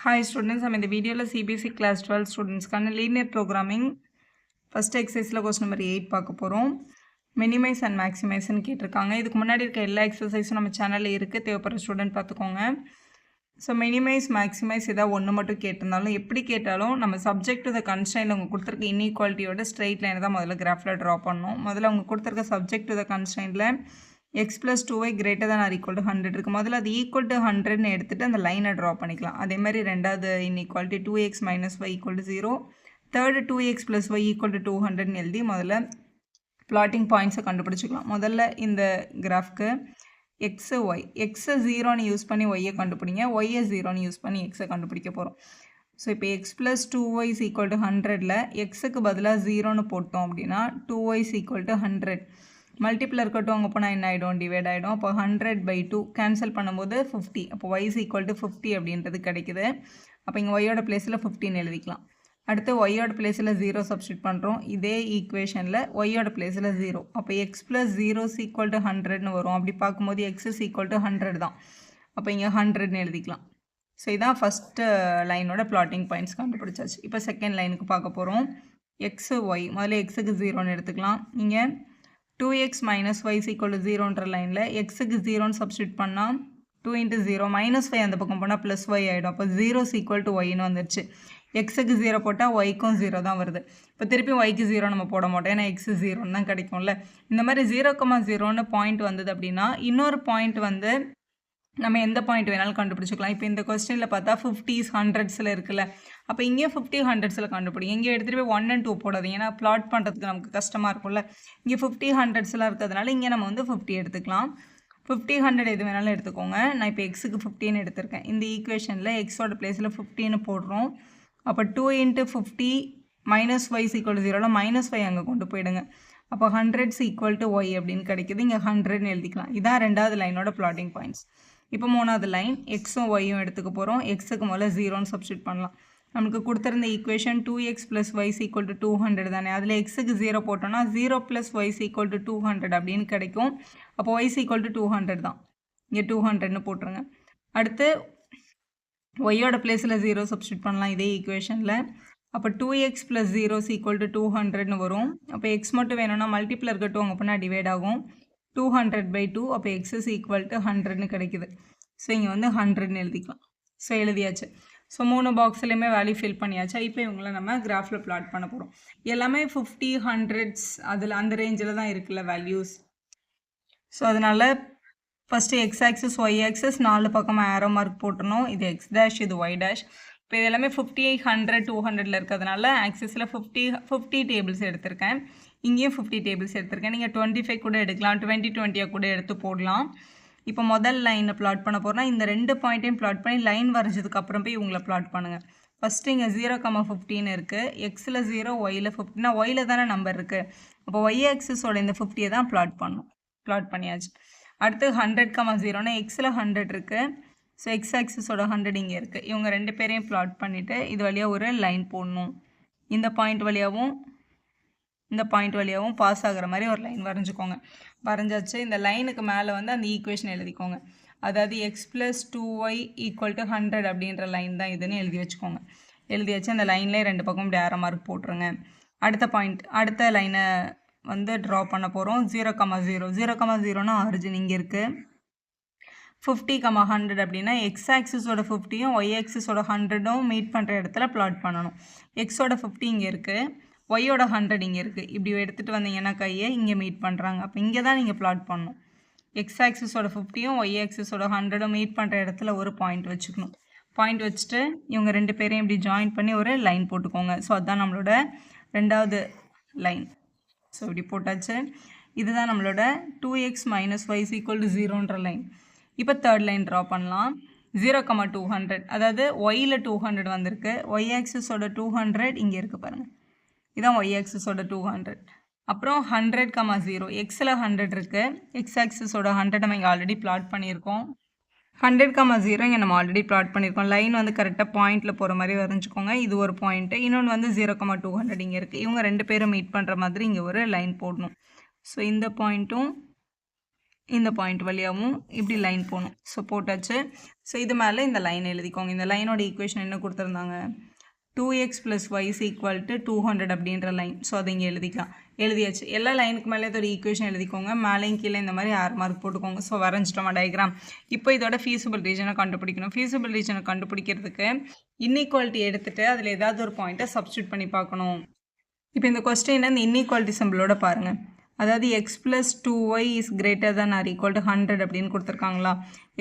Hi students, I'm in the video CBSE class 12 students linear programming first exercise question number 8 பார்க்க போறோம். minimize and maximize ன்னு கேட்டிருக்காங்க. இதுக்கு முன்னாடி இருக்க எல்லா எக்ஸசைஸும் நம்ம சேனல்ல இருக்கு. தேவைப்படுற ஸ்டூடெண்ட் பார்த்துக்கோங்க. ஸோ minimize maximize ஏதாவது ஒன்று மட்டும் கேட்டிருந்தாலும் எப்படி கேட்டாலும் நம்ம subject to the constraint அவங்க கொடுத்துருக்க இன்இக்வாலிட்டியோட ஸ்ட்ரெயிட் லைனை தான் முதல்ல கிராஃபில் ட்ரா பண்ணணும். முதல்ல அவங்க கொடுத்துருக்க subject to the constraintல x plus 2y greater than or equal to 100 இருக்கு. முதல்ல அது equal to 100ன்னு எடுத்துட்டு அந்த லைனை ட்ரா பண்ணிக்கலாம். அதே மாதிரி ரெண்டாவது inequality 2x minus y equal to 0, third 2x plus y equal to 200ன்னு எழுதி முதல்ல பிளாட்டிங் பாயிண்ட்ஸை கண்டுபிடிச்சிக்கலாம். முதல்ல இந்த கிராஃப்க்கு எக்ஸு ஒய் எக்ஸை 0ன்னு யூஸ் பண்ணி ஒய்யை கண்டுபிடிங்க, ஒய்யை 0ன்னு யூஸ் பண்ணி எக்ஸை கண்டுபிடிக்க போகிறோம். ஸோ இப்போ x plus 2y is equal to 100ல் எக்ஸுக்கு பதிலாக 0ன்னு போட்டோம் அப்படின்னா 2y is equal to 100. Multiple இருக்கட்டும் அங்கே போனால் என்ன ஆகிடும், டிவைட் ஆகிடும். அப்போ 100/2 கேன்சல் பண்ணும்போது 50. அப்போ y is equal to 50 அப்படின்றது கிடைக்குது. அப்போ இங்கே ஒய்யோட பிளேஸில் 15 எழுதிக்கலாம். அடுத்து ஒய்யோட பிளேஸில் 0 சப்ஸ்டியூட் பண்ணுறோம். இதே ஈக்குவேஷனில் ஒய்யோட பிளேஸில் 0. அப்போ x plus 0 is equal to 100ன்னு வரும். அப்படி பார்க்கும்போது x is equal to 100 தான். அப்போ இங்கே 100ன்னு எழுதிக்கலாம். ஸோ இதான் ஃபஸ்ட்டு லைனோட பிளாட்டிங் பாயிண்ட்ஸ் கண்டுபிடிச்சாச்சு. இப்போ செகண்ட் லைனுக்கு பார்க்க போகிறோம். எக்ஸு ஒய் முதல்ல எக்ஸுக்கு 0ன்னு எடுத்துக்கலாம். இங்கே 2x minus y is equal to 0ன்ற லைனில் எக்ஸுக்கு 0ன்னு சப்ஸ்டியூட் பண்ணால் 2 into 0 minus 5 அந்த பக்கம் போனால் ப்ளஸ் y ஆகிடும். அப்போ 0 is equal to yன்னு வந்துருச்சு. எக்ஸுக்கு 0 போட்டால் ஒய்க்கும் 0 தான் வருது. இப்போ திருப்பி ஒய்க்கு 0 நம்ம போட மாட்டோம், ஏன்னா எக்ஸு 0ன்னு தான் கிடைக்கும்ல. இந்த மாதிரி 0,0ன்னு பாயிண்ட் வந்தது அப்படின்னா இன்னொரு பாயிண்ட் வந்து நம்ம எந்த பாயிண்ட் வேணாலும் கண்டுபிடிச்சிக்கலாம். இப்போ இந்த கொஸ்டினில் பார்த்தா 50s 100ஸில் இருக்குல்ல, அப்போ இங்கேயும் 50 100ஸில் கண்டுபிடிங்க. இங்கே எடுத்துகிட்டு போய் 1 and 2 போடாதீங்க, ஏன்னா ப்ளாட் பண்ணுறதுக்கு நமக்கு கஷ்டமாக இருக்கும்ல. இங்கே 50 100ஸில் இருக்கிறதுனால இங்கே நம்ம வந்து 50 எடுத்துக்கலாம். 50 100 எது வேணாலும் எடுத்துக்கோங்க. நான் இப்போ எக்ஸுக்கு 15 எடுத்திருக்கேன். இந்த ஈக்குவேஷனில் எக்ஸோட பிளேஸில் 15 போடுறோம். அப்போ 2 into 50 minus y is equal to 0ல minus y அங்கே கொண்டு போயிடுங்க. அப்போ 100 is equal to y அப்படின்னு கிடைக்கிது. இங்கே 100ன்னு எழுதிக்கலாம். இதான் ரெண்டாவது லைனோட பிளாட்டிங் பாயிண்ட்ஸ். இப்போ மூணாவது லைன் எக்ஸும் ஒய்யும் எடுத்துக்க போகிறோம். எக்ஸுக்கு முதல்ல 0ன்னு சப்ஸ்டியூட் பண்ணலாம். நமக்கு கொடுத்துருந்த equation 2x plus y is equal to 200 தானே. அதில் எக்ஸுக்கு 0 போட்டோம்னா 0 plus y is equal to 200 அப்படின்னு கிடைக்கும். அப்போ y is equal to 200 தான். இங்கே 200ன்னு போட்டுருங்க. அடுத்து ஒய்யோட பிளேஸில் 0 சப்ஸ்டியூட் பண்ணலாம் இதே ஈக்குவேஷனில். அப்போ 2x plus 0 is equal to 200ன்னு வரும். அப்போ எக்ஸ் மட்டும் வேணும்னா மல்டிபிள் இருக்கட்டும் அங்கே போனால் டிவைட் ஆகும். 200/2 அப்போ x is equal to 100ன்னு கிடைக்குது. ஸோ இங்கே வந்து 100ன்னு எழுதிக்கலாம். ஸோ எழுதியாச்சு. ஸோ 3 பாக்ஸ்லையுமே வேல்யூ ஃபில் பண்ணியாச்சா. இப்போ இவங்களை நம்ம கிராஃபில் பிளாட் பண்ண போகிறோம். எல்லாமே 50 100s அதில் அந்த ரேஞ்சில் தான் இருக்குல்ல வேல்யூஸ். ஸோ அதனால் first x axis y axis 4 பக்கமாக ஆரோ மார்க் போட்டணும். இது எக்ஸ் டேஷ், இது ஒய் டேஷ். இப்போ இது எல்லாமே 50 100 200ல் இருக்கிறதுனால ஆக்சிஸில் 50 டேபிள்ஸ் எடுத்திருக்கேன். இங்கேயும் 50 டேபிள்ஸ் எடுத்திருக்கேன். நீங்கள் 25 கூட எடுக்கலாம், 20 கூட எடுத்து போடலாம். இப்போ முதல் லைனை பிளாட் பண்ண போகிறோம்னா இந்த ரெண்டு பாயிண்ட்டையும் பிளாட் பண்ணி லைன் வரைஞ்சதுக்கு அப்புறம் போய் இவங்களை பிளாட் பண்ணுங்கள். ஃபஸ்ட்டு இங்கே 0,15 இருக்குது. எக்ஸில் 0 ஒயில் 50னா ஒயில் தானே நம்பர் இருக்குது. அப்போ ஒய் ஆக்சிஸோட இந்த 50யை தான் பிளாட் பண்ணணும். பிளாட் பண்ணியாச்சு. அடுத்து 100,0னா எக்ஸில் 100 இருக்குது. ஸோ எக்ஸ் ஆக்சிஸோட 100 இங்கே இருக்குது. இவங்க ரெண்டு பேரையும் பிளாட் பண்ணிவிட்டு இது வழியாக ஒரு லைன் போடணும். இந்த பாயிண்ட் வழியாகவும் இந்த பாயிண்ட் வழியாகவும் பாஸ் ஆகிற மாதிரி ஒரு லைன் வரைஞ்சிக்கோங்க. வரைஞ்சாச்சு. இந்த லைனுக்கு மேலே வந்து அந்த ஈக்குவேஷன் எழுதிக்கோங்க. அதாவது X plus 2y equal to 100 அப்படின்ற லைன் தான் இதுன்னு எழுதி வச்சுக்கோங்க. எழுதியாச்சு. அந்த லைன்லேயே ரெண்டு பக்கம் இப்படி ஆரோ மார்க் போட்டுருங்க. அடுத்த லைனை வந்து ட்ரா பண்ண போகிறோம். 0,0னா ஆரிஜின் இங்கே இருக்குது. 50,100 அப்படின்னா எக்ஸ் ஆக்சிஸோட 50யும் ஒய் ஆக்சிஸோட 100ம் மீட் பண்ணுற இடத்துல பிளாட் பண்ணணும். எக்ஸோட 50 இங்கே இருக்குது, ஒய்யோட 100 இங்கே இருக்குது. இப்படி எடுத்துகிட்டு வந்தீங்கன்னா கையை இங்கே மீட் பண்ணுறாங்க. அப்போ இங்கே தான் நீங்கள் பிளாட் பண்ணணும். எக்ஸ் ஆக்சிஸோட 50யும் ஒய் ஆக்சிஸோட 100ம் மீட் பண்ணுற இடத்துல ஒரு பாயிண்ட் வச்சுக்கணும். பாயிண்ட் வச்சுட்டு இவங்க ரெண்டு பேரையும் இப்படி ஜாயின் பண்ணி ஒரு லைன் போட்டுக்கோங்க. ஸோ அதுதான் நம்மளோட ரெண்டாவது லைன். ஸோ இப்படி போட்டாச்சு. இதுதான் நம்மளோட 2x minus y is equal to 0ன்ற லைன். இப்போ தேர்ட் லைன் ட்ரா பண்ணலாம். 0,200 அதாவது ஒயில் 200 வந்திருக்கு. ஒய் ஆக்சிஸோட 200 இங்கே இருக்குது பாருங்கள். இதான் ஒய் ஆக்சிஸோட 200. அப்புறம் 100,0 எக்ஸில் 100 இருக்குது. எக்ஸ் ஆக்சிஸோட 100 நம்ம இங்கே ஆல்ரெடி பிளாட் பண்ணியிருக்கோம். 100,0 இங்கே நம்ம ஆல்ரெடி பிளாட் பண்ணியிருக்கோம். லைன் வந்து கரெக்டாக பாயிண்டில் போகிற மாதிரி வரைஞ்சிக்கோங்க. இது ஒரு பாயிண்ட்டு. இன்னொன்று வந்து 0,200 இங்கே இருக்குது. இவங்க ரெண்டு பேரும் மீட் பண்ணுற மாதிரி இங்கே ஒரு லைன் போடணும். ஸோ இந்த பாயிண்ட்டும் இந்த பாயிண்ட் வழியாகவும் இப்படி லைன் போகணும். ஸோ போட்டாச்சு. ஸோ இது மேலே இந்த லைன் எழுதிக்கோங்க. இந்த லைனோட ஈக்குவேஷன் என்ன கொடுத்துருந்தாங்க, 2x + y = 200 அப்படின்ற லைன். ஸோ அதை இங்கே எழுதிக்கலாம். எழுதியாச்சு. எல்லா லைனுக்கு மேலே இதோட ஈக்குவேஷன் எழுதிக்கோங்க. மேலேயும் கீழே இந்த மாதிரி ஆர் மார்க் போட்டுக்கோங்க. ஸோ வரைஞ்சிட்டோமா டயக்ராம். இப்போ இதோட ஃபீஸிபிள் ரீஜனை கண்டுபிடிக்கணும். ஃபீஸிபிள் ரீஜனை கண்டுபிடிக்கிறதுக்கு இன்இக்வாலிட்டி எடுத்துகிட்டு அதில் ஏதாவது ஒரு பாயிண்ட்டை சப்ஸ்டியூட் பண்ணி பார்க்கணும். இப்போ இந்த கொஸ்டினை இந்த இன்இக்வாலிட்டி சிம்பிளோட பாருங்கள். அதாவது x + 2y is greater than or equal to 100 அப்படின்னு கொடுத்துருக்காங்களா.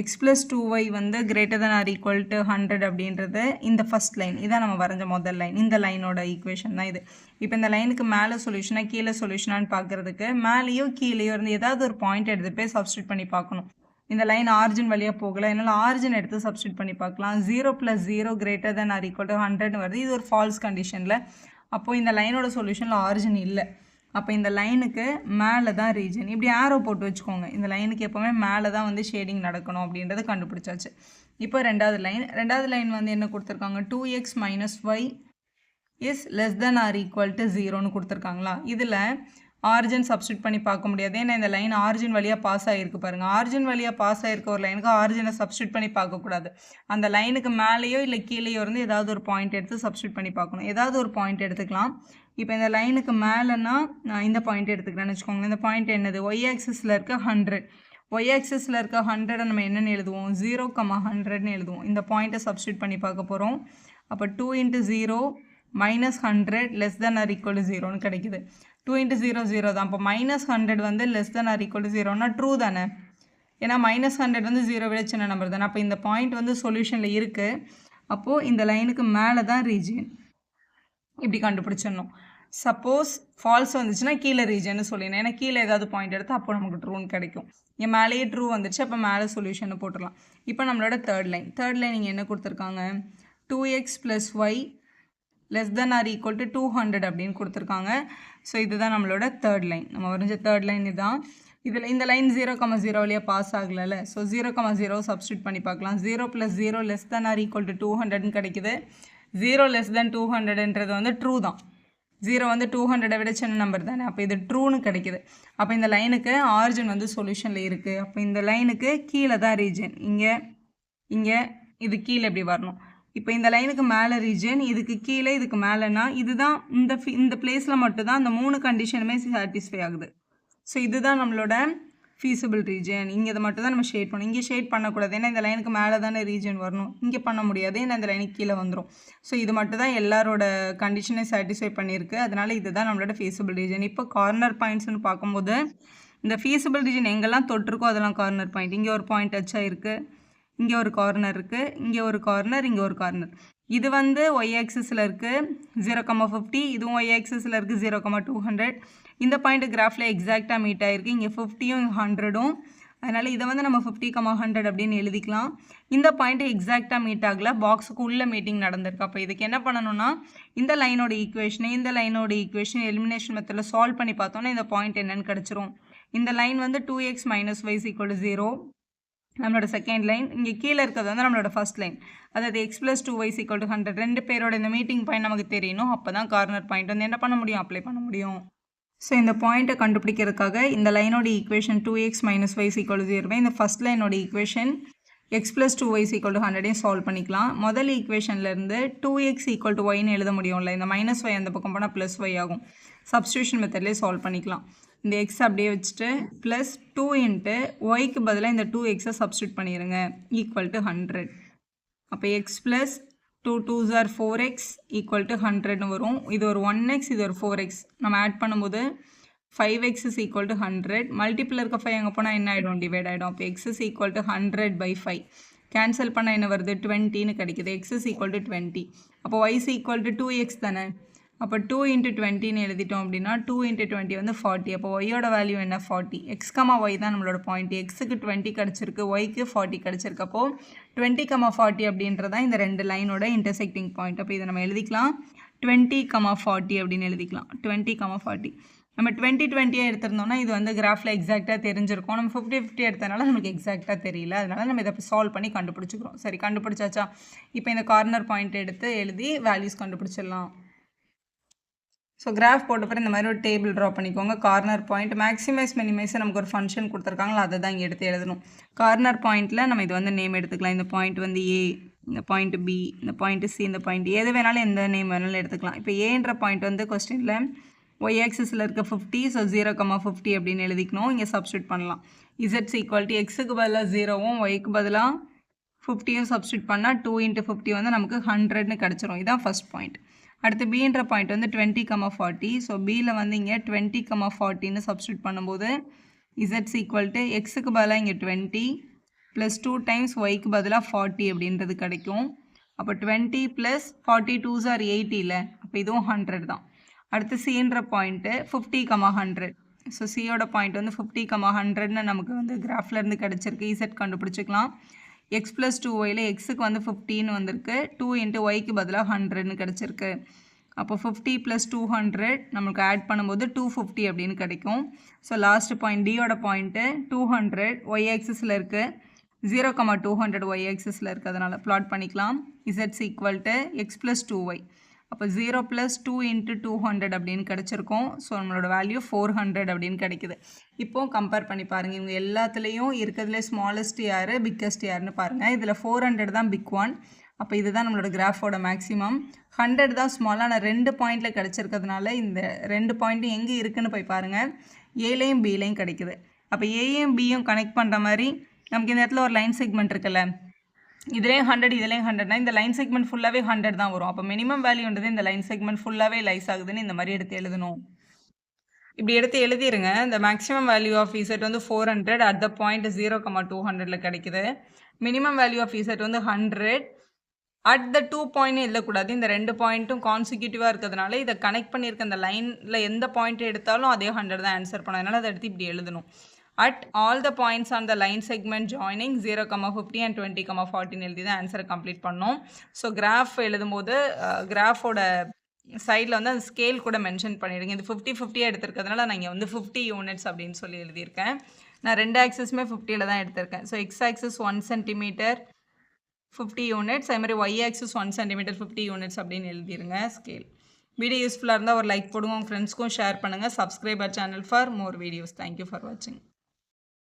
x + 2y வந்து greater than or equal to 100 அப்படின்றது இந்த ஃபஸ்ட் லைன். இதான் நம்ம வரைஞ்ச முதல் லைன். இந்த லைனோட ஈக்குவேஷன் தான் இது. இப்போ இந்த லைனுக்கு மேலே சொல்யூஷனாக கீழே சொல்யூஷனான்னு பார்க்குறதுக்கு மேலேயோ கீழேயோ இருந்து ஏதாவது ஒரு பாயிண்ட் எடுத்து போய் சப்ஸ்டியூட் பண்ணி பார்க்கணும். இந்த லைன் ஆரிஜின் வழியாக போகல, என்னால் ஆரிஜின் எடுத்து சப்ஸ்டியூட் பண்ணி பார்க்கலாம். 0 + 0 greater than or equal to 100 வருது. இது ஒரு ஃபால்ஸ் கண்டிஷனில். அப்போது இந்த லைனோட சொல்யூஷனில் ஆரிஜின் இல்லை. அப்போ இந்த லைனுக்கு மேலே தான் ரீஜன். இப்படி ஆரோ போட்டு வச்சுக்கோங்க. இந்த லைனுக்கு எப்போவுமே மேலே தான் வந்து ஷேடிங் நடக்கணும் அப்படின்றத கண்டுபிடிச்சாச்சு. இப்போ ரெண்டாவது லைன் வந்து என்ன கொடுத்துருக்காங்க, 2x - y is less than or equal to 0ன்னு கொடுத்துருக்காங்களா. இதில் ஆரிஜின் சப்ஸ்டியூட் பண்ணி பார்க்க முடியாது. ஏன்னா இந்த லைன் ஆரிஜின் வழியாக பாஸ் ஆகிருக்கு பாருங்கள். ஆரிஜின் வழியாக பாஸ் ஆகிருக்க ஒரு லைனுக்கு ஆரிஜினை சப்ஸ்டியூட் பண்ணி பார்க்கக்கூடாது. அந்த லைனுக்கு மேலேயோ இல்லை கீழேயோ இருந்து ஏதாவது ஒரு பாயிண்ட் எடுத்து சப்ஸ்டியூட் பண்ணி பார்க்கணும். ஏதாவது ஒரு பாயிண்ட் எடுத்துக்கலாம். இப்போ இந்த லைனுக்கு மேலேனா நான் இந்த பாயிண்ட் எடுத்துக்கிறேன்னு வச்சுக்கோங்க. இந்த பாயிண்ட் என்னது, y ஆக்சிஸில் இருக்க 100. y ஆக்சிஸில் இருக்க 100 நம்ம என்னென்னு எழுதுவோம், 0, 100ன்னு எழுதுவோம். இந்த பாயிண்ட்டை சப்ஸ்டியூட் பண்ணி பார்க்க போகிறோம். அப்போ 2 × 0 - 100 less than or equal to 0ன்னு கிடைக்குது. 2 × 0 0 தான். அப்போ -100 வந்து less than or equal to 0னா ட்ரூ தானே. ஏன்னா -100 வந்து 0 விட சின்ன நம்பர் தானே. அப்போ இந்த பாயிண்ட் வந்து சொல்யூஷனில் இருக்குது. அப்போது இந்த லைனுக்கு மேலே தான் ரீஜன். இப்படி கண்டுபிடிச்சிடணும். சப்போஸ் ஃபால்ஸ் வந்துச்சுன்னா கீழே ரீஜன்னு சொல்லிடணும். ஏன்னா கீழே ஏதாவது பாயிண்ட் எடுத்து அப்போ நமக்கு ட்ரூன்னு கிடைக்கும். இங்கே மேலேயே ட்ரூ வந்துச்சு, அப்போ மேலே சொல்யூஷனை போட்டுடலாம். இப்போ நம்மளோட தேர்ட் லைன் இங்கே என்ன கொடுத்துருக்காங்க, 2x + y less than or equal to 200 அப்படின்னு கொடுத்துருக்காங்க. ஸோ இதுதான் நம்மளோட தேர்ட் லைன். நம்ம வரைஞ்ச தேர்ட் லைன் இதுதான். இதில் இந்த லைன் 0, 0 வழியாக பாஸ் ஆகலை. ஸோ 0, 0 சப்ஸ்டியூட் பண்ணி பார்க்கலாம். 0 + 0 less than or equal to 200ன்னு கிடைக்குது. 0 less than 200ன்றது வந்து ட்ரூ தான். 0 வந்து 200 விட சின்ன நம்பர் தானே. அப்போ இது ட்ரூன்னு கிடைக்குது. அப்போ இந்த லைனுக்கு ஆரிஜின் வந்து சொல்யூஷனில் இருக்குது. அப்போ இந்த லைனுக்கு கீழே தான் ரீஜன். இங்கே இது கீழே எப்படி வரணும். இப்போ இந்த லைனுக்கு மேலே ரீஜன், இதுக்கு கீழே இதுக்கு மேலேனா இதுதான் இந்த பிளேஸில் மட்டும்தான் அந்த 3 கண்டிஷனுமே சாட்டிஸ்ஃபை ஆகுது. ஸோ இதுதான் நம்மளோட ஃபீஸிபிள் ரீஜன். இங்கே இதை மட்டும் தான் நம்ம ஷேட் பண்ணணும். இங்கே ஷேட் பண்ணக்கூடாது. ஏன்னா இந்த லைனுக்கு மேலே தானே ரீஜன் வரணும். இங்கே பண்ண முடியாது. ஏன்னா இந்த லைனுக்கு கீழே வந்துடும். ஸோ இது மட்டும் தான் எல்லாரோட கண்டிஷனை சாட்டிஸ்ஃபை பண்ணியிருக்கு. அதனால் இதுதான் நம்மளோட ஃபீஸிபிள் ரீஜன். இப்போ கார்னர் பாயிண்ட்ஸ்னு பார்க்கும்போது இந்த ஃபீஸிபிள் ரீஜன் எங்கெல்லாம் தொட்டிருக்கோ அதெல்லாம் கார்னர் பாயிண்ட். இங்கே ஒரு பாயிண்ட் டச் ஆகிருக்கு, இங்கே ஒரு கார்னர் இருக்குது, இங்கே ஒரு கார்னர், இங்கே ஒரு கார்னர். இது வந்து y ஆக்சிஸில் இருக்குது 0,50. இதுவும் y ஆக்சிஸில் இருக்குது 0,200. இந்த பாயிண்ட் கிராஃபில் எக்ஸாக்டாக மீட் ஆகிருக்கு. இங்கே 50யும் 100ம். அதனால் இதை வந்து நம்ம 50,100 அப்படின்னு எழுதிக்கலாம். இந்த பாயிண்ட்டு எக்ஸாக்டாக மீட் ஆகலை, பாக்ஸுக்கு உள்ள மீட்டிங் நடந்திருக்கு. அப்போ இதுக்கு என்ன பண்ணணும்னா இந்த லைனோட ஈக்குவேஷன் எலிமினேஷன் மெத்தடில் சால்வ் பண்ணி பார்த்தோன்னா இந்த பாயிண்ட் என்னன்னு கிடச்சிரும். இந்த லைன் வந்து 2x - y = 0 நம்மளோட செகண்ட் லைன். இங்கே கீழே இருக்கிறது வந்து நம்மளோட ஃபஸ்ட் லைன். அதாவது x + 2y = 100. ரெண்டு பேரோட இந்த மீட்டிங் பாயிண்ட் நமக்கு தெரியணும். அப்போ தான் கார்னர் பாயிண்ட் வந்து என்ன பண்ண முடியும், அப்ளை பண்ண முடியும். ஸோ இந்த பாயிண்ட்டை கண்டுபிடிக்கிறதுக்காக இந்த லைனோட ஈக்குவேஷன் 2x - y = 0 இந்த ஃபஸ்ட் லைனோட ஈக்குவேஷன் x + 2y = 100 சால்வ் பண்ணிக்கலாம். முதல் ஈக்குவேஷன்லேருந்து 2x = yன்னு எழுத முடியும்ல. இந்த -y அந்த பக்கம் போனால் +y ஆகும். சப்ஸ்டியூஷன் மெத்தட்லேயே சால்வ் பண்ணிக்கலாம். இந்த x அப்படியே வச்சுட்டு +2 × yக்கு பதிலாக இந்த 2xஐ சப்ஸ்டியூட் பண்ணிடுங்க = 100. அப்போ x + 2 2s are 4x = 100ன்னு வரும். இது ஒரு 1x, இது ஒரு 4x. நம்ம ஆட் பண்ணும்போது 5x = 100. மல்டிப்பிள் இருக்க 5 அங்கே போனால் என்ன ஆகிடும், டிவைட் ஆகிடும். அப்போ x = 100/5. கேன்சல் பண்ணால் என்ன வருது, 20ன்னு கிடைக்குது. x = 20. அப்போ y = 2x தானே. அப்போ 2 × 20ன்னு எழுதிட்டோம் அப்படின்னா 2 × 20 வந்து 40. அப்போ ஒய்யோட வேல்யூ என்ன, 40. x, y தான் நம்மளோட பாயிண்ட். எக்ஸுக்கு 20 கிடச்சிருக்கு, ஒய்க்கு 40 கிடச்சிருக்கு. அப்போது 20, 40 அப்படின்றதான் இந்த ரெண்டு லைனோட இன்டர்செக்டிங் பாயிண்ட். அப்போ இதை நம்ம எழுதிக்கலாம் 20, 40 அப்படின்னு எழுதிக்கலாம். 20, 40. நம்ம 20, 20 எடுத்திருந்தோம்னா இது வந்து கிராஃபில் எக்ஸாக்டாக தெரிஞ்சிருக்கும். நம்ம 50, 50 எடுத்தனால நமக்கு எக்ஸாக்டாக தெரியல. அதனால் நம்ம இதை சால்வ் பண்ணி கண்டுபிடிச்சிக்கிறோம். சரி, கண்டுபிடிச்சாச்சா? இப்போ இந்த கார்னர் பாயிண்ட் எடுத்து எழுதி வேல்யூஸ் கண்டுபிடிச்சிடலாம். ஸோ கிராஃப் போட்ட பிறகு இந்த மாதிரி ஒரு டேபிள் ட்ரா பண்ணிக்கோங்க. கார்னர் பாயிண்ட் மேக்ஸிமைஸ் மினிமைஸ் நமக்கு ஒரு ஃபங்க்ஷன் கொடுத்துருக்காங்களா, அதை தான் இங்கே எடுத்து எழுதணும். கார்னர் பாயிண்ட்டில் நம்ம இது வந்து நேம் எடுத்துக்கலாம். இந்த பாயிண்ட் வந்து ஏ, இந்த பாயிண்ட் பி, இந்த பாயிண்ட் சி, இந்த பாயிண்ட் எது வேணாலும் எந்த நேம் வேணாலும் எடுத்துக்கலாம். இப்போ ஏன்ற பாயிண்ட் வந்து கொஸ்டினில் ஒய் ஆக்சிஸில் இருக்க 50, ஸோ 0,50 அப்படின்னு எழுதிக்கணும். இங்கே சப்ஸ்டியூட் பண்ணலாம். இசட்ஸ் ஈக்குவல் டு எக்ஸுக்கு பதிலாக 0வும் ஒய்க்கு பதிலாக 50யும் சப்ஸ்டியூட் பண்ணால் 2 × 50 வந்து நமக்கு 100ன்னு கிடச்சிரும். இதுதான் ஃபஸ்ட் பாயிண்ட். அடுத்து பின்ற பாயிண்ட் வந்து 20,40. ஸோ பியில் வந்து இங்கே 20,40ன்னு சப்ஸ்டியூட் பண்ணும்போது இசட்ஸ் ஈக்குவல் டு எக்ஸுக்கு பதிலாக இங்கே 20 + 2 டைம்ஸ் ஒய்க்கு பதிலாக 40 அப்படின்றது கிடைக்கும். அப்போ 20 + 40 2s are 80 இல்லை, அப்போ இதுவும் 100 தான். அடுத்து சின்ற பாயிண்ட்டு 50,100. ஸோ சியோட பாயிண்ட் வந்து 50,100ன்னு நமக்கு வந்து கிராஃப்லேருந்து கிடச்சிருக்கு. இசட் கண்டுபிடிச்சிக்கலாம். x + 2yல எக்ஸுக்கு வந்து 15 வந்திருக்கு. 2 × ஒய்க்கு பதிலாக 100ன்னு கிடச்சிருக்கு. அப்போ 50 + 200 நமக்கு ஆட் பண்ணும்போது 250 அப்படின்னு கிடைக்கும். ஸோ லாஸ்ட் பாயிண்ட் டியோட பாயிண்ட்டு 200 ஒய் ஆக்சிஸில் இருக்குது. 0,200 ஒய் ஆக்சிஸில் இருக்குது. அதனால் ப்ளாட் பண்ணிக்கலாம். Z is equal to x + 2y. அப்போ 0 + 2 × 200 அப்படின்னு கிடச்சிருக்கும். ஸோ நம்மளோட வேல்யூ 400 அப்படின்னு கிடைக்குது. இப்போது கம்பேர் பண்ணி பாருங்கள். இவங்க எல்லாத்துலேயும் இருக்கிறதுலே ஸ்மாலஸ்ட் யார், பிக்கஸ்ட் யாருன்னு பாருங்கள். இதில் 400 தான் பிக் ஒன். அப்போ இதுதான் நம்மளோட கிராஃபோட மேக்ஸிமம். 100 தான் ஸ்மாலான 2 பாயிண்டில் கிடச்சிருக்கிறதுனால இந்த 2 பாயிண்ட்டும் எங்கே இருக்குதுன்னு போய் பாருங்கள். ஏலையும் பிலையும் கிடைக்குது. அப்போ ஏயும் பியும் கனெக்ட் பண்ணுற மாதிரி நமக்கு இந்த இடத்துல ஒரு லைன் செக்மெண்ட் இருக்குல்ல, இதுலேயும் 100 இதுலேயும் 100னா இந்த லைன் செக்மெண்ட் ஃபுல்லாகவே 100 தான் வரும். அப்போ மினிமம் வேல்யூன்றது இந்த லைன் செக்மெண்ட் ஃபுல்லாகவே லைஸ் ஆகுதுன்னு இந்த மாதிரி எடுத்து எழுதணும். இப்படி எடுத்து எழுதிருங்க. இந்த மேக்ஸிமம் வேல்யூ ஆஃப் இசட் வந்து 400 அட் த பாயிண்ட் 0,200ல கிடைக்குது. மினிமம் வேல்யூ ஆஃப் இசட் வந்து 100 அட் த 2 பாயிண்ட் எழுதக்கூடாது. இந்த 2 பாயிண்ட்டும் கான்சிக்யூட்டிவாக இருக்கிறதுனால இதை கனெக்ட் பண்ணியிருக்க அந்த லைனில் எந்த பாயிண்ட் எடுத்தாலும் அதே 100 தான் ஆன்சர் பண்ணதுனால அதை எடுத்து இப்படி எழுதணும். At all the points on the line segment joining 0,50 and 20,40 எழுதி தான் ஆன்சரை கம்ப்ளீட் பண்ணோம். ஸோ கிராஃப் எழுதும்போது கிராஃபோட சைடில் வந்து அந்த ஸ்கேல் கூட மென்ஷன் பண்ணிடுங்க. இது 50-50 எடுத்திருக்கிறதுனால நான் இங்கே வந்து 50 யூனிட்ஸ் அப்படின்னு சொல்லி எழுதியிருக்கேன். நான் 2 ஆக்சிஸுமே 50ல் தான் எடுத்திருக்கேன். So X axis 1 centimetre 50 units, அதே மாதிரி ஒய் ஆக்சிஸ் 1 சென்டிமீட்டர் 50 யூனிட்ஸ் அப்படின்னு எழுதிருங்க ஸ்கேல். வீடியோ யூஸ்ஃபுல்லாக இருந்தால் ஒரு லைக் போடுங்க, உங்கள் ஃப்ரெண்ட்ஸ்க்கும் ஷேர் பண்ணுங்கள். Subscribe our channel for more videos. Thank you for வாட்சிங்.